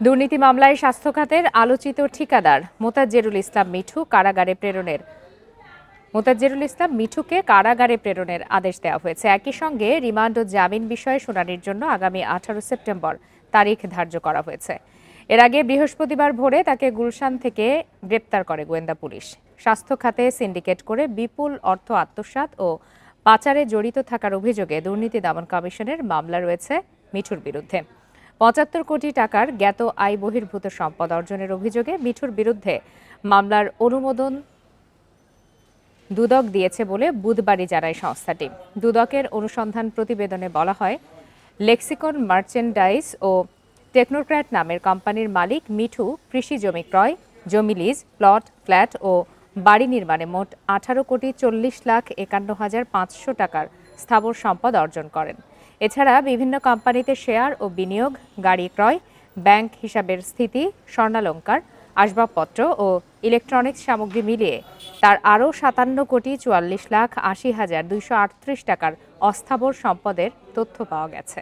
দুর্নীতি মামলায় স্বাস্থ্য খাতের আলোচিত ঠিকাদার মোতাজ্জেরুল ইসলাম মিঠুকে কারাগারে প্রেরণের আদেশ দেওয়া হয়েছে। একই সঙ্গে রিমান্ড ও জামিন বিষয়ে শুনানির জন্য আগামী 18 সেপ্টেম্বর তারিখ ধার্য করা হয়েছে। এর আগে বৃহস্পতিবার ভোরে তাকে গুলশান থেকে গ্রেপ্তার করে গোয়েন্দা পুলিশ। স্বাস্থ্য খাতে সিন্ডিকেট করে বিপুল অর্থ আত্মসাৎ ও পাচারে জড়িত থাকার অভিযোগে দুর্নীতি দমন কমিশনের মামলা রয়েছে মিঠুর বিরুদ্ধে। ৭৫ কোটি টাকার জ্ঞাত আয় বহির্ভূত সম্পদ অর্জনের অভিযোগে মিঠুর বিরুদ্ধে মামলার অনুমোদন দুদক দিয়েছে বলে বুধবারই জানায় সংস্থাটি। দুদকের অনুসন্ধান প্রতিবেদনে বলা হয়, লেক্সিকন মার্চেন্ডাইজ ও টেকনোক্র্যাট নামের কোম্পানির মালিক মিঠু কৃষি জমি ক্রয়, জমি লিজ, প্লট, ফ্ল্যাট ও বাড়ি নির্মাণে মোট ১৮,৪০,৫১,৫০০ টাকার স্থাবর সম্পদ অর্জন করেন। এছাড়া বিভিন্ন কোম্পানিতে শেয়ার ও বিনিয়োগ, গাড়ি ক্রয়, ব্যাংক হিসাবের স্থিতি, স্বর্ণালংকার, আসবাবপত্র ও ইলেকট্রনিক্স সামগ্রী মিলিয়ে তার আরও ৫৭,৪৪,৮০,২৩৮ টাকার অস্থাবর সম্পদের তথ্য পাওয়া গেছে।